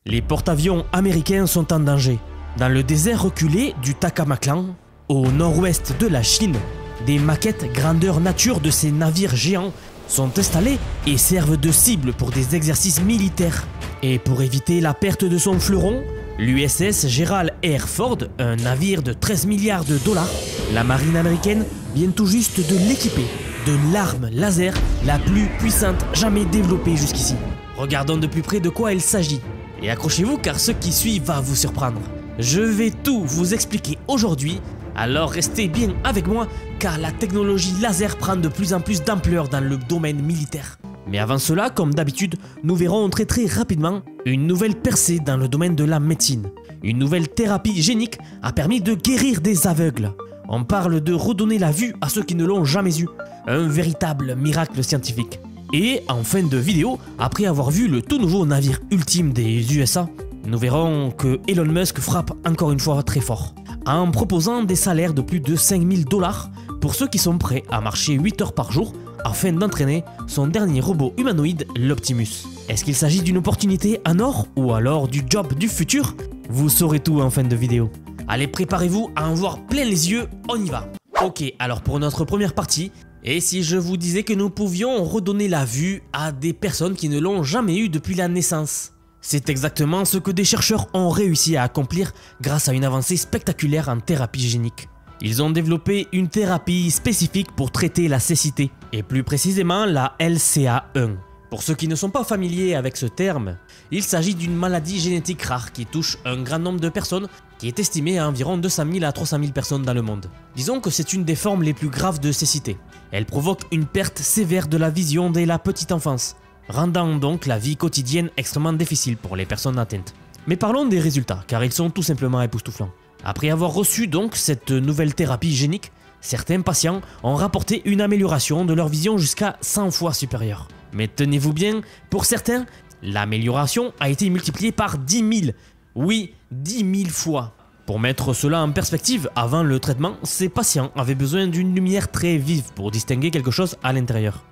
Les porte-avions américains sont en danger. Dans le désert reculé du Tacamaklan, au nord-ouest de la Chine, des maquettes grandeur nature de ces navires géants sont installées et servent de cible pour des exercices militaires. Et pour éviter la perte de son fleuron, l'USS Gerald R. Ford, un navire de 13 milliards de dollars, la marine américaine vient tout juste de l'équiper de l'arme laser la plus puissante jamais développée jusqu'ici. Regardons de plus près de quoi il s'agit. Et accrochez-vous car ce qui suit va vous surprendre. Je vais tout vous expliquer aujourd'hui, alors restez bien avec moi car la technologie laser prend de plus en plus d'ampleur dans le domaine militaire. Mais avant cela, comme d'habitude, nous verrons très rapidement une nouvelle percée dans le domaine de la médecine. Une nouvelle thérapie génique a permis de guérir des aveugles. On parle de redonner la vue à ceux qui ne l'ont jamais eu. Un véritable miracle scientifique. Et en fin de vidéo, après avoir vu le tout nouveau navire ultime des USA, nous verrons que Elon Musk frappe encore une fois très fort, en proposant des salaires de plus de 5000 $ pour ceux qui sont prêts à marcher 8 heures par jour afin d'entraîner son dernier robot humanoïde, l'Optimus. Est-ce qu'il s'agit d'une opportunité en or ou alors du job du futur? Vous saurez tout en fin de vidéo. Allez, préparez-vous à en voir plein les yeux, on y va. Ok, alors pour notre première partie, et si je vous disais que nous pouvions redonner la vue à des personnes qui ne l'ont jamais eu depuis la naissance? C'est exactement ce que des chercheurs ont réussi à accomplir grâce à une avancée spectaculaire en thérapie génique. Ils ont développé une thérapie spécifique pour traiter la cécité, et plus précisément la LCA1. Pour ceux qui ne sont pas familiers avec ce terme, il s'agit d'une maladie génétique rare qui touche un grand nombre de personnes, qui est estimée à environ 200 000 à 300 000 personnes dans le monde. Disons que c'est une des formes les plus graves de cécité. Elle provoque une perte sévère de la vision dès la petite enfance, rendant donc la vie quotidienne extrêmement difficile pour les personnes atteintes. Mais parlons des résultats, car ils sont tout simplement époustouflants. Après avoir reçu donc cette nouvelle thérapie génique, certains patients ont rapporté une amélioration de leur vision jusqu'à 100 fois supérieure. Mais tenez-vous bien, pour certains, l'amélioration a été multipliée par 10 000. Oui, 10 000 fois. Pour mettre cela en perspective, avant le traitement, ces patients avaient besoin d'une lumière très vive pour distinguer quelque chose à l'intérieur.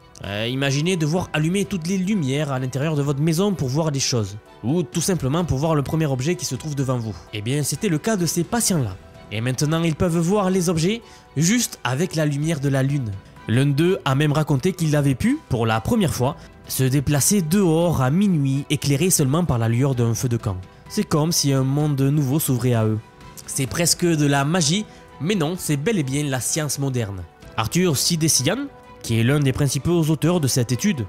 Imaginez devoir allumer toutes les lumières à l'intérieur de votre maison pour voir des choses, ou tout simplement pour voir le premier objet qui se trouve devant vous. Eh bien, c'était le cas de ces patients-là. Et maintenant, ils peuvent voir les objets juste avec la lumière de la lune. L'un d'eux a même raconté qu'il avait pu, pour la première fois, se déplacer dehors à minuit, éclairé seulement par la lueur d'un feu de camp. C'est comme si un monde nouveau s'ouvrait à eux. C'est presque de la magie, mais non, c'est bel et bien la science moderne. Arthur Sidesian, qui est l'un des principaux auteurs de cette étude,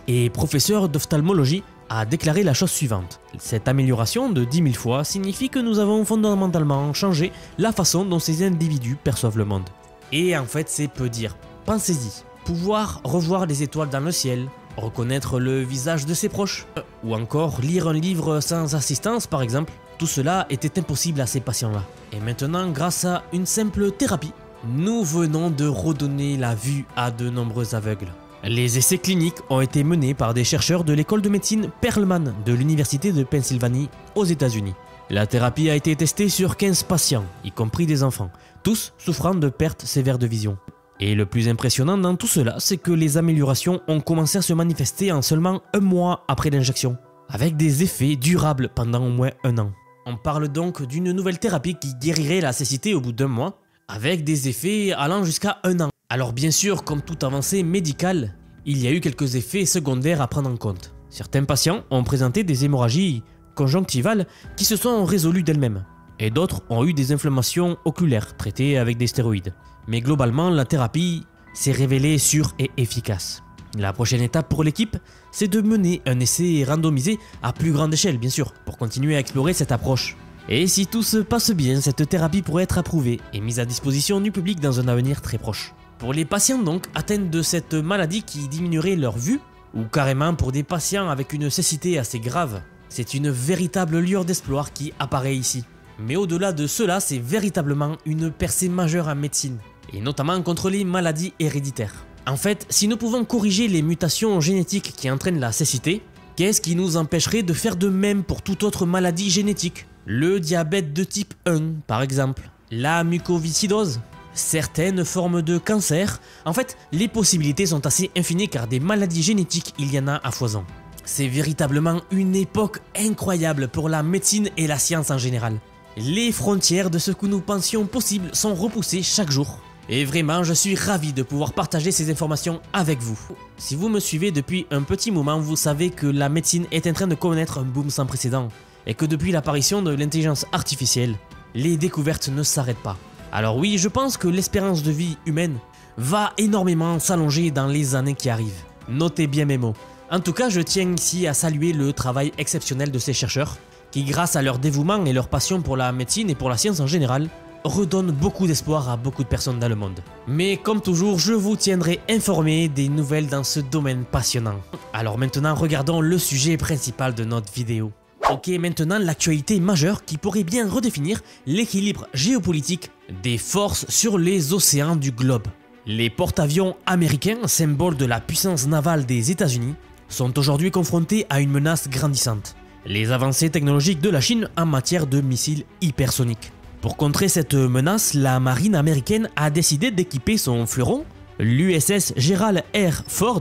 et professeur d'ophtalmologie, a déclaré la chose suivante. Cette amélioration de 10 000 fois signifie que nous avons fondamentalement changé la façon dont ces individus perçoivent le monde. Et en fait, c'est peu dire. Pensez-y, pouvoir revoir les étoiles dans le ciel, reconnaître le visage de ses proches, ou encore lire un livre sans assistance par exemple, tout cela était impossible à ces patients-là. Et maintenant, grâce à une simple thérapie, nous venons de redonner la vue à de nombreux aveugles. Les essais cliniques ont été menés par des chercheurs de l'école de médecine Perelman de l'université de Pennsylvanie aux États-Unis. La thérapie a été testée sur 15 patients, y compris des enfants, tous souffrant de pertes sévères de vision. Et le plus impressionnant dans tout cela, c'est que les améliorations ont commencé à se manifester en seulement un mois après l'injection, avec des effets durables pendant au moins un an. On parle donc d'une nouvelle thérapie qui guérirait la cécité au bout d'un mois, avec des effets allant jusqu'à un an. Alors bien sûr, comme toute avancée médicale, il y a eu quelques effets secondaires à prendre en compte. Certains patients ont présenté des hémorragies conjonctivales qui se sont résolues d'elles-mêmes, et d'autres ont eu des inflammations oculaires traitées avec des stéroïdes. Mais globalement, la thérapie s'est révélée sûre et efficace. La prochaine étape pour l'équipe, c'est de mener un essai randomisé à plus grande échelle, bien sûr, pour continuer à explorer cette approche. Et si tout se passe bien, cette thérapie pourrait être approuvée et mise à disposition du public dans un avenir très proche. Pour les patients donc atteints de cette maladie qui diminuerait leur vue, ou carrément pour des patients avec une cécité assez grave, c'est une véritable lueur d'espoir qui apparaît ici. Mais au-delà de cela, c'est véritablement une percée majeure en médecine, et notamment contre les maladies héréditaires. En fait, si nous pouvons corriger les mutations génétiques qui entraînent la cécité, qu'est-ce qui nous empêcherait de faire de même pour toute autre maladie génétique? Le diabète de type 1 par exemple, la mucoviscidose, certaines formes de cancer. En fait, les possibilités sont assez infinies car des maladies génétiques, il y en a à foison. C'est véritablement une époque incroyable pour la médecine et la science en général. Les frontières de ce que nous pensions possible sont repoussées chaque jour. Et vraiment, je suis ravi de pouvoir partager ces informations avec vous. Si vous me suivez depuis un petit moment, vous savez que la médecine est en train de connaître un boom sans précédent. Et que depuis l'apparition de l'intelligence artificielle, les découvertes ne s'arrêtent pas. Alors oui, je pense que l'espérance de vie humaine va énormément s'allonger dans les années qui arrivent. Notez bien mes mots. En tout cas, je tiens ici à saluer le travail exceptionnel de ces chercheurs, qui grâce à leur dévouement et leur passion pour la médecine et pour la science en général, redonnent beaucoup d'espoir à beaucoup de personnes dans le monde. Mais comme toujours, je vous tiendrai informé des nouvelles dans ce domaine passionnant. Alors maintenant, regardons le sujet principal de notre vidéo. Ok, maintenant l'actualité majeure qui pourrait bien redéfinir l'équilibre géopolitique des forces sur les océans du globe. Les porte-avions américains, symbole de la puissance navale des États-Unis, sont aujourd'hui confrontés à une menace grandissante. Les avancées technologiques de la Chine en matière de missiles hypersoniques. Pour contrer cette menace, la marine américaine a décidé d'équiper son fleuron, l'USS Gerald R. Ford,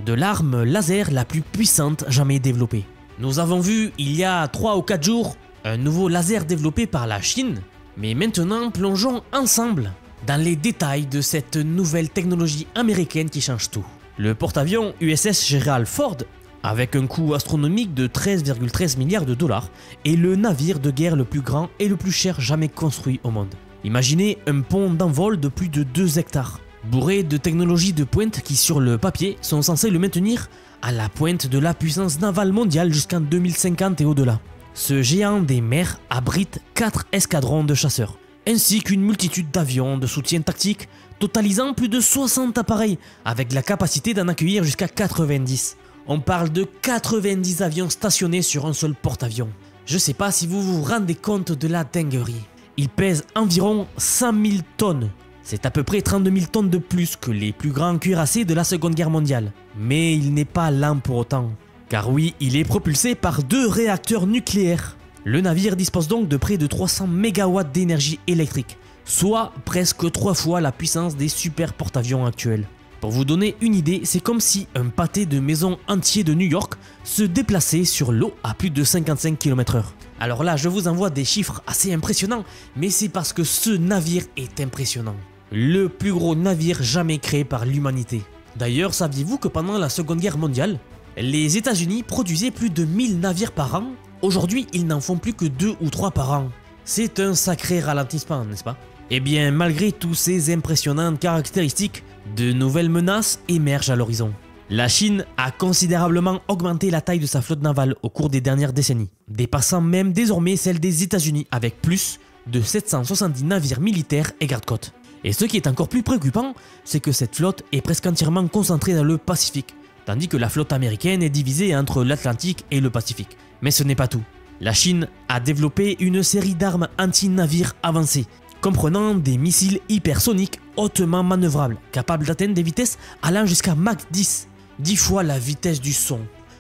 de l'arme laser la plus puissante jamais développée. Nous avons vu il y a 3 ou 4 jours un nouveau laser développé par la Chine, mais maintenant plongeons ensemble dans les détails de cette nouvelle technologie américaine qui change tout. Le porte-avions USS Gerald Ford, avec un coût astronomique de 13,13 milliards de dollars, est le navire de guerre le plus grand et le plus cher jamais construit au monde. Imaginez un pont d'envol de plus de 2 hectares, bourré de technologies de pointe qui sur le papier sont censées le maintenir à la pointe de la puissance navale mondiale jusqu'en 2050 et au-delà. Ce géant des mers abrite 4 escadrons de chasseurs, ainsi qu'une multitude d'avions de soutien tactique, totalisant plus de 60 appareils, avec la capacité d'en accueillir jusqu'à 90. On parle de 90 avions stationnés sur un seul porte-avions. Je sais pas si vous vous rendez compte de la dinguerie. Il pèse environ 100 000 tonnes. C'est à peu près 32 000 tonnes de plus que les plus grands cuirassés de la Seconde Guerre mondiale. Mais il n'est pas lent pour autant. Car oui, il est propulsé par 2 réacteurs nucléaires. Le navire dispose donc de près de 300 MW d'énergie électrique, soit presque 3 fois la puissance des super porte-avions actuels. Pour vous donner une idée, c'est comme si un pâté de maison entier de New York se déplaçait sur l'eau à plus de 55 km/h. Alors là, je vous envoie des chiffres assez impressionnants, mais c'est parce que ce navire est impressionnant. Le plus gros navire jamais créé par l'humanité. D'ailleurs, saviez-vous que pendant la Seconde Guerre mondiale, les États-Unis produisaient plus de 1000 navires par an? Aujourd'hui, ils n'en font plus que 2 ou 3 par an. C'est un sacré ralentissement, n'est-ce pas? Eh bien, malgré toutes ces impressionnantes caractéristiques, de nouvelles menaces émergent à l'horizon. La Chine a considérablement augmenté la taille de sa flotte navale au cours des dernières décennies, dépassant même désormais celle des États-Unis avec plus de 770 navires militaires et garde-côtes. Et ce qui est encore plus préoccupant, c'est que cette flotte est presque entièrement concentrée dans le Pacifique, tandis que la flotte américaine est divisée entre l'Atlantique et le Pacifique. Mais ce n'est pas tout. La Chine a développé une série d'armes anti-navires avancées, comprenant des missiles hypersoniques hautement manœuvrables, capables d'atteindre des vitesses allant jusqu'à Mach 10, 10 fois la vitesse du son.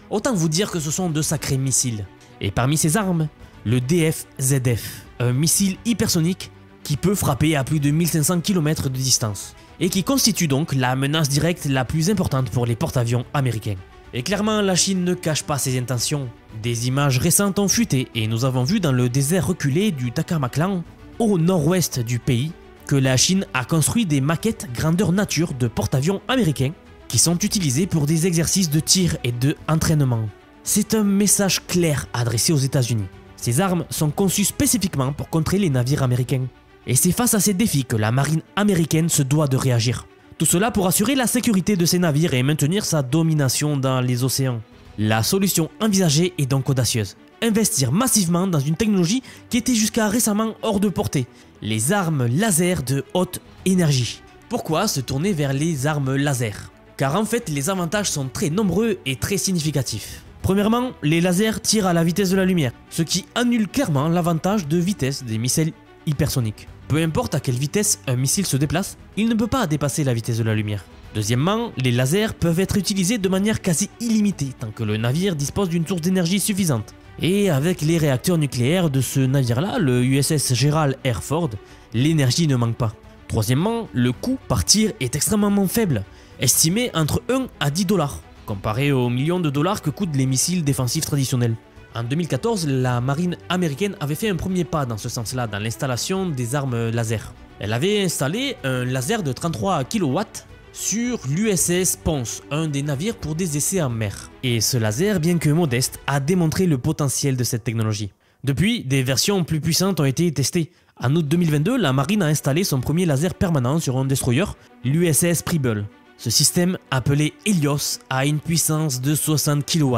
Autant vous dire que ce sont de sacrés missiles. Et parmi ces armes, le DF-ZF, un missile hypersonique qui peut frapper à plus de 1500 km de distance, et qui constitue donc la menace directe la plus importante pour les porte-avions américains. Et clairement, la Chine ne cache pas ses intentions. Des images récentes ont fuité, et nous avons vu dans le désert reculé du Takamaklan, au nord-ouest du pays, que la Chine a construit des maquettes grandeur nature de porte-avions américains qui sont utilisés pour des exercices de tir et de entraînement. C'est un message clair adressé aux États-Unis. Ces armes sont conçues spécifiquement pour contrer les navires américains. Et c'est face à ces défis que la marine américaine se doit de réagir. Tout cela pour assurer la sécurité de ses navires et maintenir sa domination dans les océans. La solution envisagée est donc audacieuse. Investir massivement dans une technologie qui était jusqu'à récemment hors de portée, les armes laser de haute énergie. Pourquoi se tourner vers les armes laser? Car en fait, les avantages sont très nombreux et très significatifs. Premièrement, les lasers tirent à la vitesse de la lumière, ce qui annule clairement l'avantage de vitesse des missiles hypersoniques. Peu importe à quelle vitesse un missile se déplace, il ne peut pas dépasser la vitesse de la lumière. Deuxièmement, les lasers peuvent être utilisés de manière quasi illimitée tant que le navire dispose d'une source d'énergie suffisante. Et avec les réacteurs nucléaires de ce navire-là, le USS Gerald R. Ford, l'énergie ne manque pas. Troisièmement, le coût par tir est extrêmement faible, estimé entre 1 à 10 $. comparé aux millions de dollars que coûtent les missiles défensifs traditionnels. En 2014, la marine américaine avait fait un premier pas dans ce sens-là, dans l'installation des armes laser. Elle avait installé un laser de 33 kW sur l'USS Ponce, un des navires pour des essais en mer. Et ce laser, bien que modeste, a démontré le potentiel de cette technologie. Depuis, des versions plus puissantes ont été testées. En août 2022, la marine a installé son premier laser permanent sur un destroyer, l'USS Preble. Ce système, appelé Helios, a une puissance de 60 kW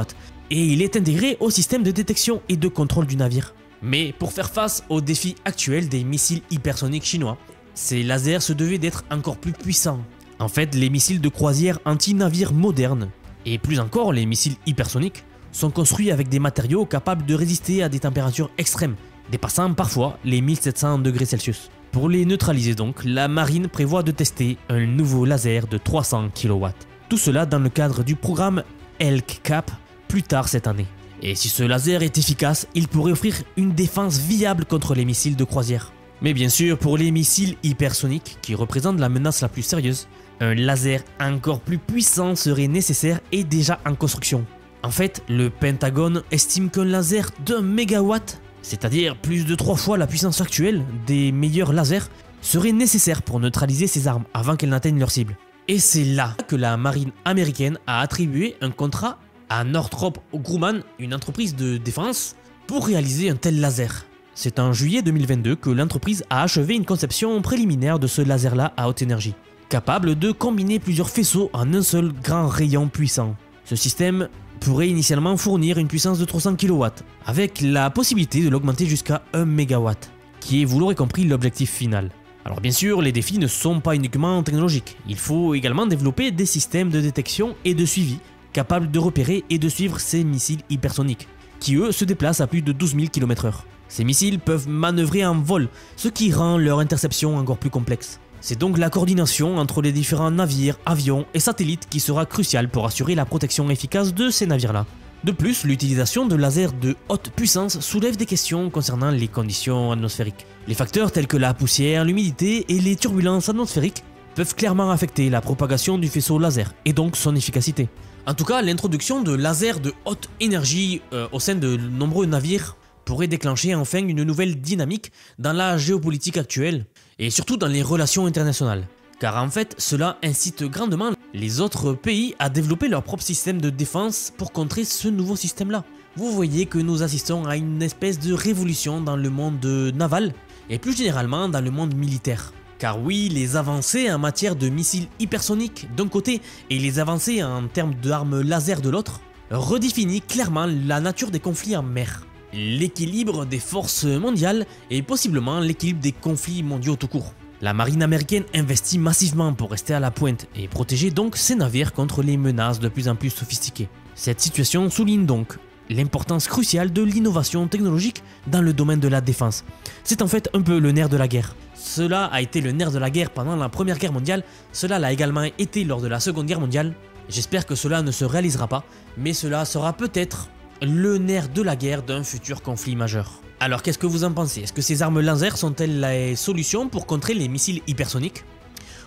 et il est intégré au système de détection et de contrôle du navire. Mais pour faire face aux défis actuels des missiles hypersoniques chinois, ces lasers se devaient d'être encore plus puissants. En fait, les missiles de croisière anti-navires modernes, et plus encore les missiles hypersoniques, sont construits avec des matériaux capables de résister à des températures extrêmes, dépassant parfois les 1700 degrés Celsius. Pour les neutraliser donc, la marine prévoit de tester un nouveau laser de 300 kW. Tout cela dans le cadre du programme ELK-CAP plus tard cette année. Et si ce laser est efficace, il pourrait offrir une défense viable contre les missiles de croisière. Mais bien sûr, pour les missiles hypersoniques, qui représentent la menace la plus sérieuse, un laser encore plus puissant serait nécessaire et déjà en construction. En fait, le Pentagone estime qu'un laser d'1 MW, c'est-à-dire plus de 3 fois la puissance actuelle des meilleurs lasers, serait nécessaire pour neutraliser ces armes avant qu'elles n'atteignent leur cible. Et c'est là que la marine américaine a attribué un contrat à Northrop Grumman, une entreprise de défense, pour réaliser un tel laser. C'est en juillet 2022 que l'entreprise a achevé une conception préliminaire de ce laser-là à haute énergie, capable de combiner plusieurs faisceaux en un seul grand rayon puissant. Ce système pourrait initialement fournir une puissance de 300 kW, avec la possibilité de l'augmenter jusqu'à 1 MW, qui est, vous l'aurez compris, l'objectif final. Alors bien sûr, les défis ne sont pas uniquement technologiques, il faut également développer des systèmes de détection et de suivi, capables de repérer et de suivre ces missiles hypersoniques, qui eux se déplacent à plus de 12 000 km/h. Ces missiles peuvent manœuvrer en vol, ce qui rend leur interception encore plus complexe. C'est donc la coordination entre les différents navires, avions et satellites qui sera cruciale pour assurer la protection efficace de ces navires-là. De plus, l'utilisation de lasers de haute puissance soulève des questions concernant les conditions atmosphériques. Les facteurs tels que la poussière, l'humidité et les turbulences atmosphériques peuvent clairement affecter la propagation du faisceau laser et donc son efficacité. En tout cas, l'introduction de lasers de haute énergie au sein de nombreux navires pourrait déclencher enfin une nouvelle dynamique dans la géopolitique actuelle et surtout dans les relations internationales. Car en fait, cela incite grandement les autres pays à développer leur propre système de défense pour contrer ce nouveau système-là. Vous voyez que nous assistons à une espèce de révolution dans le monde naval et plus généralement dans le monde militaire. Car oui, les avancées en matière de missiles hypersoniques d'un côté et les avancées en termes d'armes laser de l'autre redéfinissent clairement la nature des conflits en mer, l'équilibre des forces mondiales et possiblement l'équilibre des conflits mondiaux tout court. La marine américaine investit massivement pour rester à la pointe et protéger donc ses navires contre les menaces de plus en plus sophistiquées. Cette situation souligne donc l'importance cruciale de l'innovation technologique dans le domaine de la défense. C'est en fait un peu le nerf de la guerre. Cela a été le nerf de la guerre pendant la Première Guerre mondiale, cela l'a également été lors de la Seconde Guerre mondiale. J'espère que cela ne se réalisera pas, mais cela sera peut-être le nerf de la guerre d'un futur conflit majeur. Alors qu'est-ce que vous en pensez? Est-ce que ces armes laser sont-elles la solution pour contrer les missiles hypersoniques?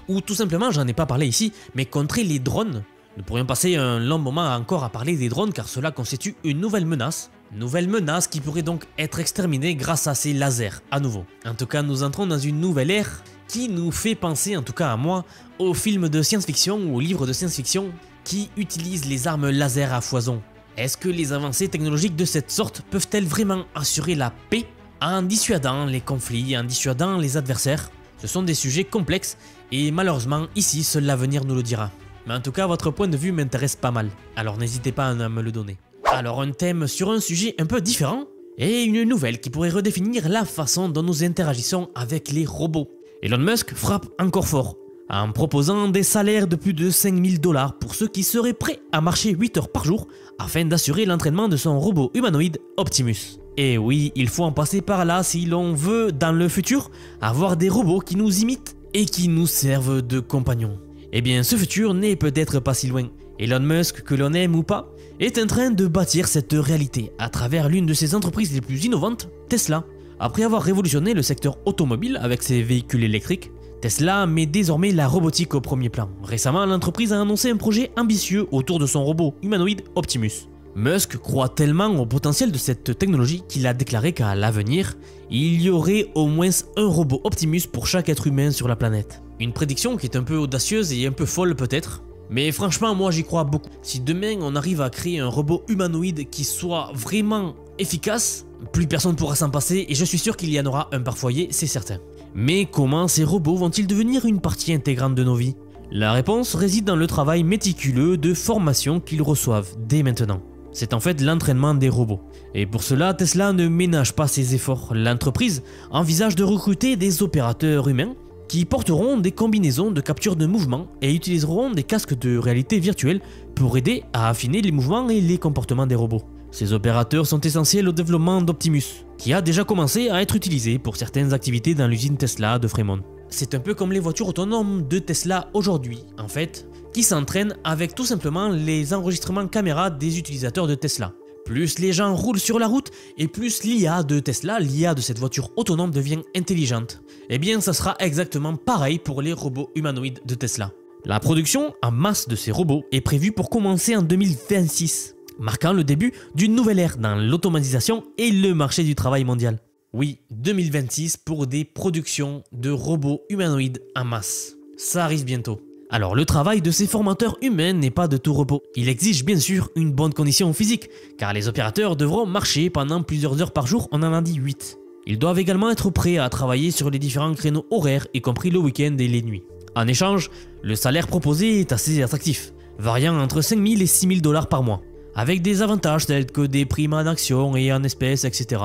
Ou tout simplement, j'en ai pas parlé ici, mais contrer les drones? Nous pourrions passer un long moment encore à parler des drones car cela constitue une nouvelle menace. Nouvelle menace qui pourrait donc être exterminée grâce à ces lasers, à nouveau. En tout cas, nous entrons dans une nouvelle ère qui nous fait penser, en tout cas à moi, aux films de science-fiction ou aux livres de science-fiction qui utilisent les armes laser à foison. Est-ce que les avancées technologiques de cette sorte peuvent-elles vraiment assurer la paix en dissuadant les conflits, en dissuadant les adversaires? Ce sont des sujets complexes et malheureusement ici seul l'avenir nous le dira. Mais en tout cas votre point de vue m'intéresse pas mal, alors n'hésitez pas à me le donner. Alors un thème sur un sujet un peu différent et une nouvelle qui pourrait redéfinir la façon dont nous interagissons avec les robots. Elon Musk frappe encore fort en proposant des salaires de plus de 5 000 $ pour ceux qui seraient prêts à marcher 8 heures par jour afin d'assurer l'entraînement de son robot humanoïde Optimus. Et oui, il faut en passer par là si l'on veut, dans le futur, avoir des robots qui nous imitent et qui nous servent de compagnons. Eh bien, ce futur n'est peut-être pas si loin. Elon Musk, que l'on aime ou pas, est en train de bâtir cette réalité à travers l'une de ses entreprises les plus innovantes, Tesla. Après avoir révolutionné le secteur automobile avec ses véhicules électriques, Tesla met désormais la robotique au premier plan. Récemment, l'entreprise a annoncé un projet ambitieux autour de son robot humanoïde Optimus. Musk croit tellement au potentiel de cette technologie qu'il a déclaré qu'à l'avenir, il y aurait au moins un robot Optimus pour chaque être humain sur la planète. Une prédiction qui est un peu audacieuse et un peu folle peut-être, mais franchement moi j'y crois beaucoup. Si demain on arrive à créer un robot humanoïde qui soit vraiment efficace, plus personne ne pourra s'en passer et je suis sûr qu'il y en aura un par foyer, c'est certain. Mais comment ces robots vont-ils devenir une partie intégrante de nos vies? La réponse réside dans le travail méticuleux de formation qu'ils reçoivent dès maintenant. C'est en fait l'entraînement des robots. Et pour cela, Tesla ne ménage pas ses efforts. L'entreprise envisage de recruter des opérateurs humains qui porteront des combinaisons de capture de mouvement et utiliseront des casques de réalité virtuelle pour aider à affiner les mouvements et les comportements des robots. Ces opérateurs sont essentiels au développement d'Optimus, qui a déjà commencé à être utilisé pour certaines activités dans l'usine Tesla de Fremont. C'est un peu comme les voitures autonomes de Tesla aujourd'hui, en fait, qui s'entraînent avec tout simplement les enregistrements caméra des utilisateurs de Tesla. Plus les gens roulent sur la route et plus l'IA de Tesla, l'IA de cette voiture autonome devient intelligente. Eh bien ça sera exactement pareil pour les robots humanoïdes de Tesla. La production en masse de ces robots est prévue pour commencer en 2026, marquant le début d'une nouvelle ère dans l'automatisation et le marché du travail mondial. Oui, 2026 pour des productions de robots humanoïdes en masse. Ça arrive bientôt. Alors le travail de ces formateurs humains n'est pas de tout repos. Il exige bien sûr une bonne condition physique, car les opérateurs devront marcher pendant plusieurs heures par jour, on en a dit 8. Ils doivent également être prêts à travailler sur les différents créneaux horaires, y compris le week-end et les nuits. En échange, le salaire proposé est assez attractif, variant entre 5 000 et 6 000 $ par mois, avec des avantages tels que des primes en actions et en espèces, etc.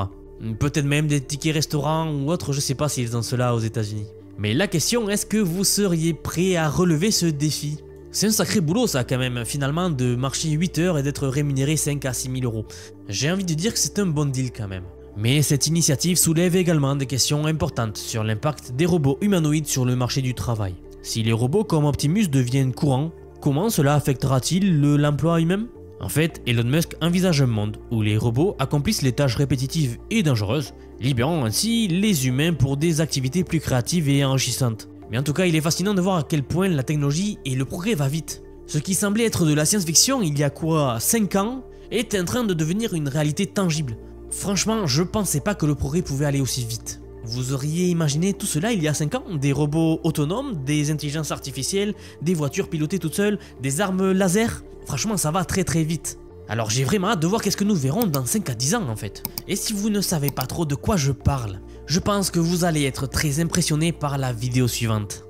Peut-être même des tickets restaurants ou autres, je sais pas s'ils ont cela aux États-Unis. Mais la question, est-ce que vous seriez prêt à relever ce défi? C'est un sacré boulot ça quand même, finalement, de marcher 8 heures et d'être rémunéré 5 à 6 000 €. J'ai envie de dire que c'est un bon deal quand même. Mais cette initiative soulève également des questions importantes sur l'impact des robots humanoïdes sur le marché du travail. Si les robots comme Optimus deviennent courants, comment cela affectera-t-il l'emploi lui-même? En fait, Elon Musk envisage un monde où les robots accomplissent les tâches répétitives et dangereuses, libérant ainsi les humains pour des activités plus créatives et enrichissantes. Mais en tout cas, il est fascinant de voir à quel point la technologie et le progrès va vite. Ce qui semblait être de la science-fiction il y a quoi 5 ans est en train de devenir une réalité tangible. Franchement, je pensais pas que le progrès pouvait aller aussi vite. Vous auriez imaginé tout cela il y a 5 ans? Des robots autonomes, des intelligences artificielles, des voitures pilotées toutes seules, des armes laser? Franchement, ça va très très vite. Alors j'ai vraiment hâte de voir qu'est-ce que nous verrons dans 5 à 10 ans en fait. Et si vous ne savez pas trop de quoi je parle, je pense que vous allez être très impressionné par la vidéo suivante.